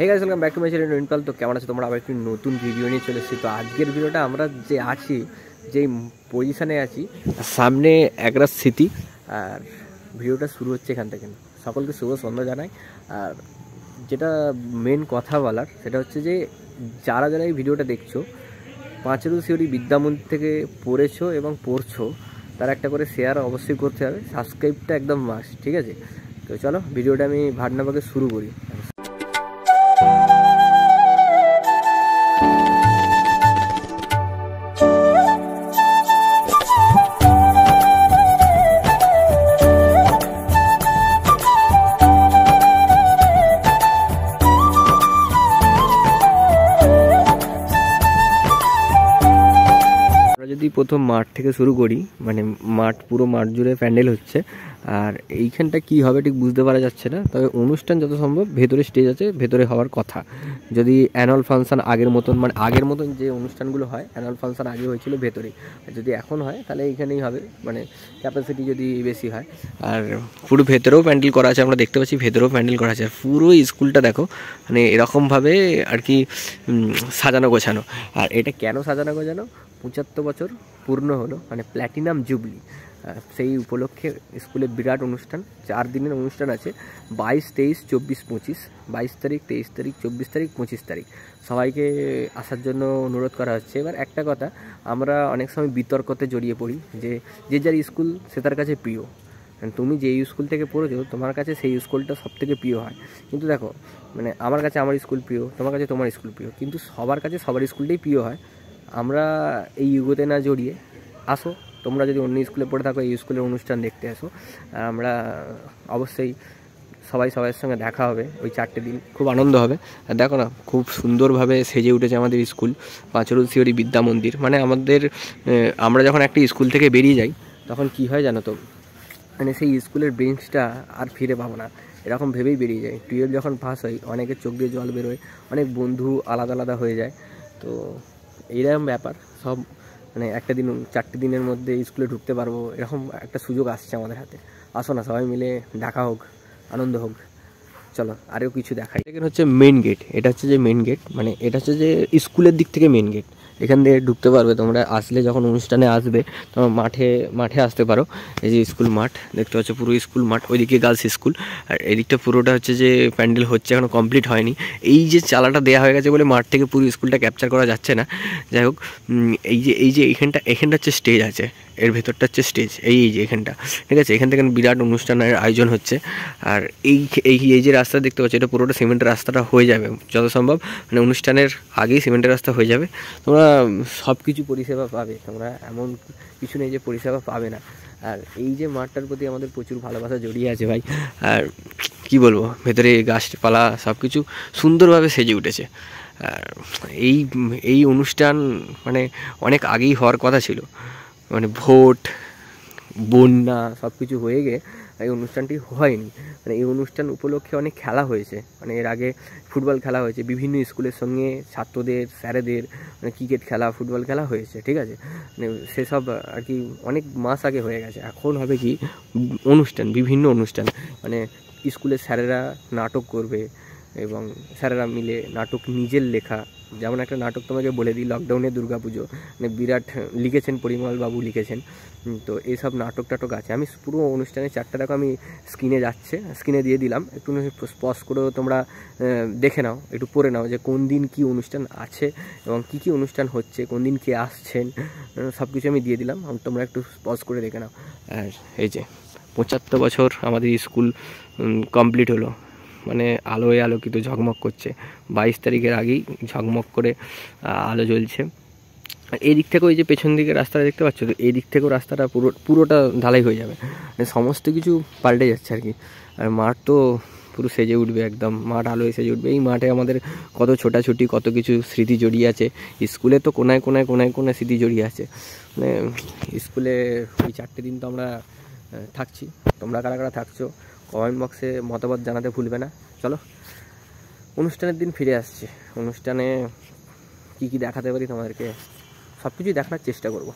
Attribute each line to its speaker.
Speaker 1: Hey guys, welcome back to my channel Nayanpal. তো কেমন আছো তোমরা? আবার একটি নতুন ভিডিও নিয়ে চলে এসেছি। তো আজকের ভিডিওটা আমরা যে আছি, যেই পজিশানে আছি, সামনে একটা স্মৃতি। আর ভিডিওটা শুরু হচ্ছে এখান থেকে। সকলকে শুভ সন্ধ্যা জানাই। আর যেটা মেন কথা বলার সেটা হচ্ছে যে যারা যারা এই ভিডিওটা দেখছো, পাঁচেরও সিওরি বিদ্যামন্দির থেকে পড়েছো এবং পড়ছো, তারা একটা করে শেয়ার অবশ্যই করতে হবে। সাবস্ক্রাইবটা একদম মাস্ট, ঠিক আছে? তো চলো ভিডিওটা আমি ভাটনাবাকে শুরু করি। যদি প্রথম মাঠ থেকে শুরু করি, মানে মাঠ, পুরো মাঠ জুড়ে প্যান্ডেল হচ্ছে। আর এইখানটা কি হবে ঠিক বুঝতে পারা যাচ্ছে না, তবে অনুষ্ঠান যত সম্ভব ভেতরে স্টেজ আছে, ভেতরে হওয়ার কথা। যদি অ্যানুয়াল ফাংশন আগের মতন, মানে আগের মতন যে অনুষ্ঠানগুলো হয়, অ্যানুয়াল ফাংশন আগে হয়েছিল ভেতরেই, আর যদি এখন হয় তাহলে এইখানেই হবে, মানে ক্যাপাসিটি যদি বেশি হয়। আর পুরো ভেতরেও প্যান্ডেল করা আছে, আমরা দেখতে পাচ্ছি ভেতরেও প্যান্ডেল করা আছে। পুরো স্কুলটা দেখো, মানে এরকমভাবে আর কি সাজানো গোছানো। আর এটা কেন সাজানো গোছানো? 75 বছর পূর্ণ হলো, মানে প্ল্যাটিনাম জুবলি। সেই উপলক্ষে স্কুলে বিরাট অনুষ্ঠান, 4 দিনের অনুষ্ঠান আছে। 22, 23, 24, 25, 22 তারিখ, 23 তারিখ, 24 তারিখ, 25 তারিখ সবাইকে আসার জন্য অনুরোধ করা হচ্ছে। এবার একটা কথা, আমরা অনেক সময় বিতর্কতে জড়িয়ে পড়ি যে যে যার স্কুল সে তার কাছে প্রিয়। তুমি যেই স্কুল থেকে পড়েছো তোমার কাছে সেই স্কুলটা সব থেকে প্রিয় হয়। কিন্তু দেখো, মানে আমার কাছে আমার স্কুল প্রিয়, তোমার কাছে তোমার স্কুল প্রিয়, কিন্তু সবার কাছে সবার স্কুলটাই প্রিয় হয়। আমরা এই ইউগোতে না জড়িয়ে আসো, তোমরা যদি অন্য স্কুলে পড়ে থাকো এই স্কুলের অনুষ্ঠান দেখতে আসো। আর আমরা অবশ্যই সবার সঙ্গে দেখা হবে ওই 4টে দিন, খুব আনন্দ হবে। আর দেখো না, খুব সুন্দরভাবে সেজে উঠেছে আমাদের স্কুল, পাঁচরুল সিওরি বিদ্যা মন্দির। মানে আমরা যখন একটা স্কুল থেকে বেরিয়ে যাই তখন কি হয় জানো তো, মানে সেই স্কুলের বেঞ্চটা আর ফিরে পাবো না, এরকম ভেবেই বেরিয়ে যায়। 12 যখন পাস হয় অনেকের চোখ দিয়ে জল বেরোয়, অনেক বন্ধু আলাদা আলাদা হয়ে যায়। তো এইরকম ব্যাপার সব, মানে একটা দিন 4টে দিনের মধ্যে স্কুলে ঢুকতে পারবো, এরকম একটা সুযোগ আসছে আমাদের হাতে। আসো না, সবাই মিলে দেখা হোক, আনন্দ হোক। চলো আরও কিছু দেখাই। এখানে হচ্ছে মেন গেট, এটা হচ্ছে যে মেন গেট, মানে এটা হচ্ছে যে স্কুলের দিক থেকে মেন গেট। এখান দিয়ে ঢুকতে পারবে তোমরা, আসলে যখন অনুষ্ঠানে আসবে তোমরা মাঠে আসতে পারো। এই যে স্কুল মাঠ দেখতে পাচ্ছ, পুরো স্কুল মাঠ। ওইদিকে গার্লস স্কুল, আর এদিকটা পুরোটা হচ্ছে যে প্যান্ডেল হচ্ছে, এখনও কমপ্লিট হয়নি। এই যে চালাটা দেওয়া হয়ে গেছে বলে মাঠ থেকে পুরো স্কুলটা ক্যাপচার করা যাচ্ছে না। যাই হোক, এই যে এখানটা হচ্ছে স্টেজ আছে, এর ভেতরটা হচ্ছে স্টেজ। এই যে এখানটা, ঠিক আছে, এখান থেকে বিরাট অনুষ্ঠানের আয়োজন হচ্ছে। আর এই যে রাস্তা দেখতে পাচ্ছ, এটা পুরোটা সিমেন্টের রাস্তাটা হয়ে যাবে যত সম্ভব, মানে অনুষ্ঠানের আগেই সিমেন্টের রাস্তা হয়ে যাবে। তোমরা সব কিছু পরিষেবা পাবে, তোমরা এমন কিছু নেই যে পরিষেবা পাবে না। আর এই যে মাঠটার প্রতি আমাদের প্রচুর ভালোবাসা জড়িয়ে আছে ভাই। আর কি বলবো, ভেতরে গাছপালা সব কিছু সুন্দরভাবে সেজে উঠেছে। আর এই অনুষ্ঠান মানে অনেক আগেই হওয়ার কথা ছিল, মানে ভোট, বন্যা সব কিছু হয়ে গিয়ে এই অনুষ্ঠানটি হয়নি। মানে এই অনুষ্ঠান উপলক্ষে অনেক খেলা হয়েছে, মানে এর আগে ফুটবল খেলা হয়েছে বিভিন্ন স্কুলের সঙ্গে, ছাত্রদের, স্যারেদের, মানে ক্রিকেট খেলা, ফুটবল খেলা হয়েছে, ঠিক আছে। মানে সেসব আর কি অনেক মাস আগে হয়ে গেছে। এখন হবে কি অনুষ্ঠান, বিভিন্ন অনুষ্ঠান, মানে স্কুলের স্যারেরা নাটক করবে এবং স্যারেরা মিলে নাটক নিজের লেখা। যেমন একটা নাটক তোমাকে বলে দিই, লকডাউনে দুর্গাপুজো, মানে বিরাট লিখেছেন, পরিমল বাবু লিখেছেন। তো এইসব নাটক টাটক আছে। আমি পুরো অনুষ্ঠানের 4টা দেখো, আমি স্ক্রিনে দিয়ে দিলাম, একটু স্পষ্ট করেও তোমরা দেখে নাও, একটু পড়ে নাও যে কোন দিন কি অনুষ্ঠান আছে এবং কি অনুষ্ঠান হচ্ছে, কোন দিন কে আসছেন, সব কিছু আমি দিয়ে দিলাম, তোমরা একটু স্পষ্ট করে দেখে নাও। আর এই যে 75 বছর আমাদের স্কুল কমপ্লিট হলো, মানে আলোয় আলোকিত ঝকমক করছে। 22 তারিখের আগেই ঝকমক করে আলো জ্বলছে। এই দিক থেকেও, এই যে পেছন দিকে রাস্তাটা দেখতে পাচ্ছ, তো এই দিক থেকেও রাস্তাটা পুরোটা ঢালাই হয়ে যাবে, মানে সমস্ত কিছু পাল্টে যাচ্ছে আর কি। আর মাঠ তো পুরো সেজে উঠবে, একদম মাঠ আলোয় সেজে উঠবে। এই মাঠে আমাদের কত ছোটাছুটি, কত কিছু স্মৃতি জড়িয়ে আছে। স্কুলে তো কোনায় স্মৃতি জড়িয়ে আছে। মানে স্কুলে ওই 4টে দিন তো আমরা থাকছি। তোমরা কারা কারা থাকছো কমেন্ট বক্সে মতামত জানাতে ভুলবে না। চলো অনুষ্ঠানের দিন ফিরে আসছে, অনুষ্ঠানে কি দেখাতে পারি তোমাদেরকে সব কিছুই দেখানোর চেষ্টা করব।